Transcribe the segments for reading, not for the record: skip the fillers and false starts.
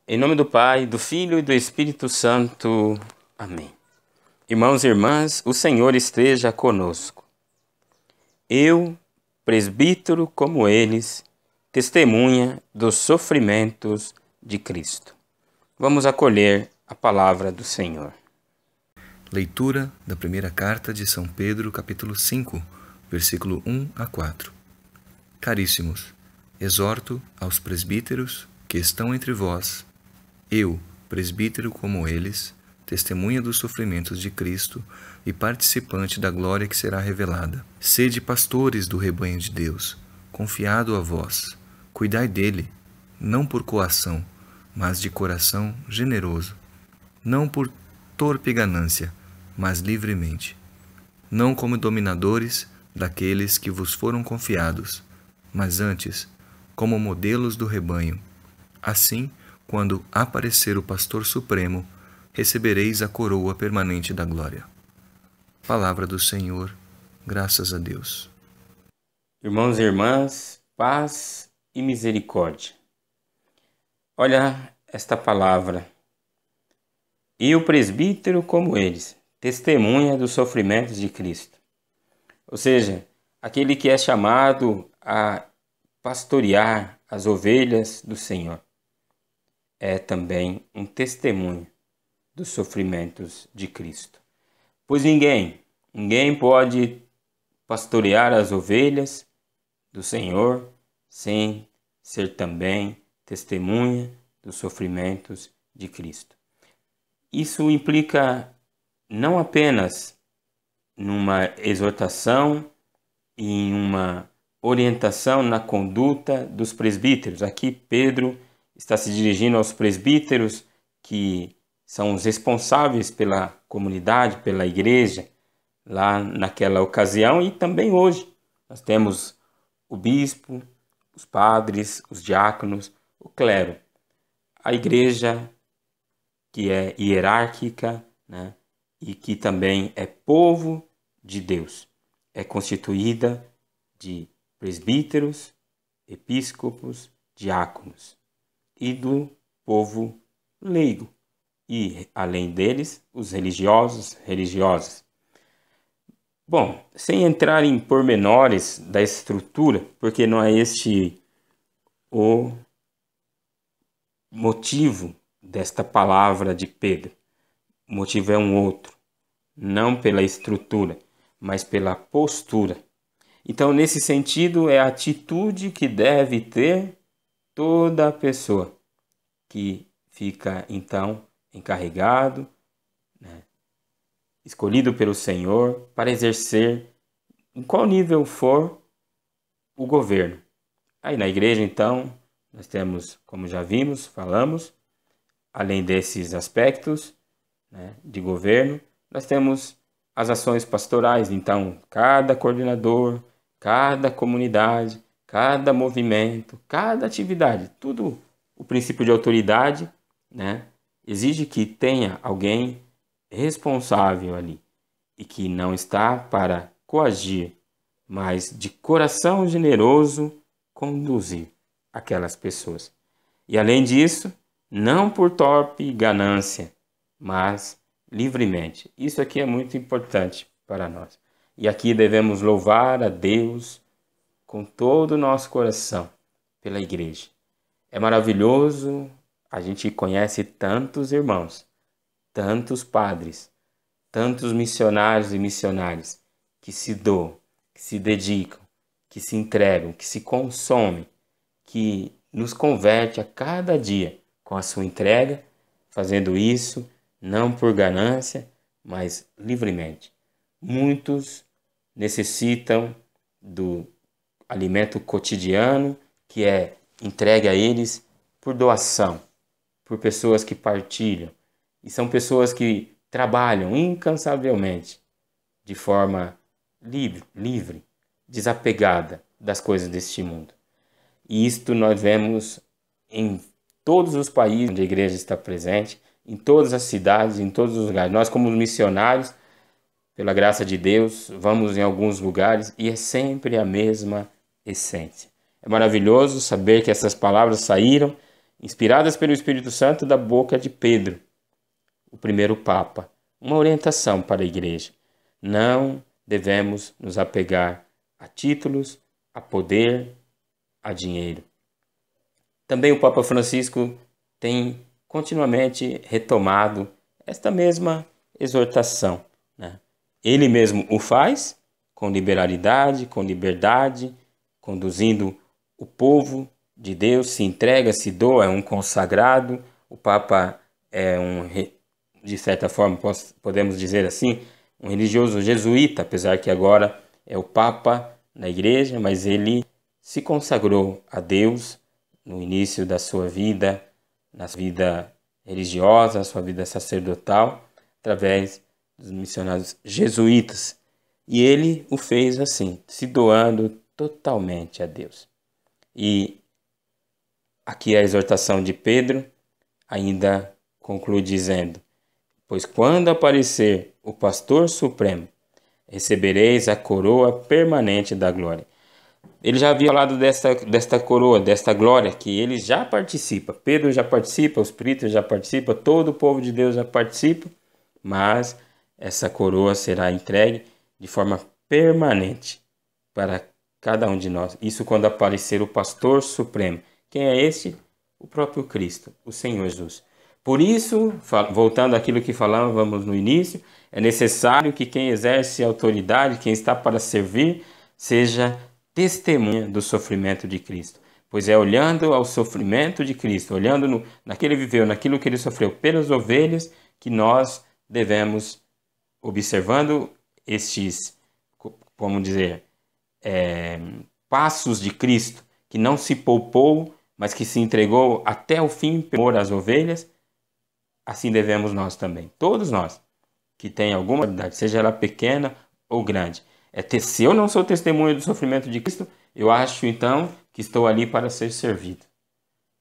Em nome do Pai, do Filho e do Espírito Santo. Amém. Irmãos e irmãs, o Senhor esteja conosco. Eu, presbítero como eles, testemunha dos sofrimentos de Cristo. Vamos acolher a palavra do Senhor. Leitura da primeira carta de São Pedro, capítulo 5, versículo 1 a 4. Caríssimos, exorto aos presbíteros que estão entre vós, eu, presbítero como eles, testemunha dos sofrimentos de Cristo e participante da glória que será revelada. Sede pastores do rebanho de Deus, confiado a vós. Cuidai dele, não por coação, mas de coração generoso, não por torpe ganância, mas livremente, não como dominadores daqueles que vos foram confiados, mas antes como modelos do rebanho. Assim, quando aparecer o Pastor Supremo, recebereis a coroa permanente da glória. Palavra do Senhor, graças a Deus. Irmãos e irmãs, paz e misericórdia. Olha esta palavra. E o presbítero como eles, testemunha dos sofrimentos de Cristo. Ou seja, aquele que é chamado a pastorear as ovelhas do Senhor. É também um testemunho dos sofrimentos de Cristo. Pois ninguém pode pastorear as ovelhas do Senhor sem ser também testemunha dos sofrimentos de Cristo. Isso implica não apenas numa exortação e em uma orientação na conduta dos presbíteros. Aqui Pedro está se dirigindo aos presbíteros que são os responsáveis pela comunidade, pela igreja, lá naquela ocasião e também hoje. Nós temos o bispo, os padres, os diáconos, o clero. A igreja que é hierárquica, né, e que também é povo de Deus. É constituída de presbíteros, episcopos, diáconos e do povo leigo. E, além deles, os religiosos, religiosas. Bom, sem entrar em pormenores da estrutura, porque não é este o motivo desta palavra de Pedro. O motivo é um outro, não pela estrutura, mas pela postura. Então, nesse sentido, é a atitude que deve ter toda a pessoa que fica, então, encarregado, né, escolhido pelo Senhor para exercer, em qual nível for, o governo. Aí na igreja, então, nós temos, como já vimos, falamos, além desses aspectos, né, de governo, nós temos as ações pastorais. Então, cada coordenador, cada comunidade, cada movimento, cada atividade, tudo o princípio de autoridade, né, exige que tenha alguém responsável ali e que não está para coagir, mas de coração generoso conduzir aquelas pessoas. E além disso, não por torpe ganância, mas livremente. Isso aqui é muito importante para nós. E aqui devemos louvar a Deus com todo o nosso coração pela igreja. É maravilhoso, a gente conhece tantos irmãos, tantos padres, tantos missionários e missionárias que se doam, que se dedicam, que se entregam, que se consomem, que nos converte a cada dia com a sua entrega, fazendo isso não por ganância, mas livremente. Muitos necessitam do alimento cotidiano que é entregue a eles por doação, por pessoas que partilham. E são pessoas que trabalham incansavelmente, de forma livre, desapegada das coisas deste mundo. E isto nós vemos em todos os países onde a igreja está presente, em todas as cidades, em todos os lugares. Nós, como missionários, pela graça de Deus, vamos em alguns lugares e é sempre a mesma essência. É maravilhoso saber que essas palavras saíram inspiradas pelo Espírito Santo da boca de Pedro, o primeiro Papa. Uma orientação para a Igreja. Não devemos nos apegar a títulos, a poder, a dinheiro. Também o Papa Francisco tem continuamente retomado esta mesma exortação, né? Ele mesmo o faz com liberalidade, com liberdade, conduzindo o povo de Deus, se entrega, se doa, é um consagrado. O Papa é de certa forma, podemos dizer assim, um religioso jesuíta, apesar que agora é o Papa na Igreja, mas ele se consagrou a Deus no início da sua vida, na sua vida religiosa, na sua vida sacerdotal, através dos missionários jesuítas. E ele o fez assim, se doando totalmente a Deus. E aqui a exortação de Pedro ainda conclui dizendo: pois quando aparecer o Pastor Supremo, recebereis a coroa permanente da glória. Ele já havia falado desta coroa, desta glória, que ele já participa. Pedro já participa, os presbíteros já participam, todo o povo de Deus já participa, mas essa coroa será entregue de forma permanente para cada um de nós. Isso quando aparecer o Pastor Supremo. Quem é esse? O próprio Cristo, o Senhor Jesus. Por isso, voltando àquilo que falávamos no início, é necessário que quem exerce autoridade, quem está para servir, seja testemunha do sofrimento de Cristo. Pois é olhando ao sofrimento de Cristo, olhando naquilo que ele viveu, naquilo que ele sofreu pelas ovelhas, que nós devemos, observando estes, como dizer, passos de Cristo, que não se poupou, mas que se entregou até o fim por as ovelhas, assim devemos nós também. Todos nós que tem alguma qualidade, seja ela pequena ou grande. Se eu não sou testemunha do sofrimento de Cristo, eu acho então que estou ali para ser servido.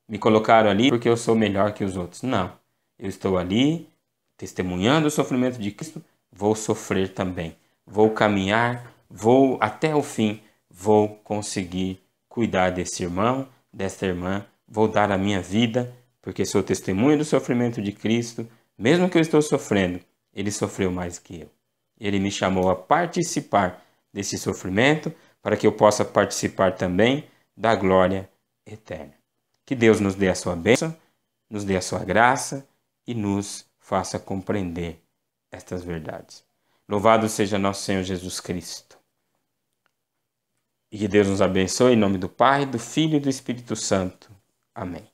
Me colocaram ali porque eu sou melhor que os outros. Não. Eu estou ali testemunhando o sofrimento de Cristo, vou sofrer também. Vou caminhar, vou até o fim, vou conseguir cuidar desse irmão, desta irmã, vou dar a minha vida, porque sou testemunha do sofrimento de Cristo, mesmo que eu estou sofrendo, ele sofreu mais que eu. Ele me chamou a participar desse sofrimento para que eu possa participar também da glória eterna. Que Deus nos dê a sua bênção, nos dê a sua graça e nos faça compreender estas verdades. Louvado seja nosso Senhor Jesus Cristo. E que Deus nos abençoe em nome do Pai, do Filho e do Espírito Santo. Amém.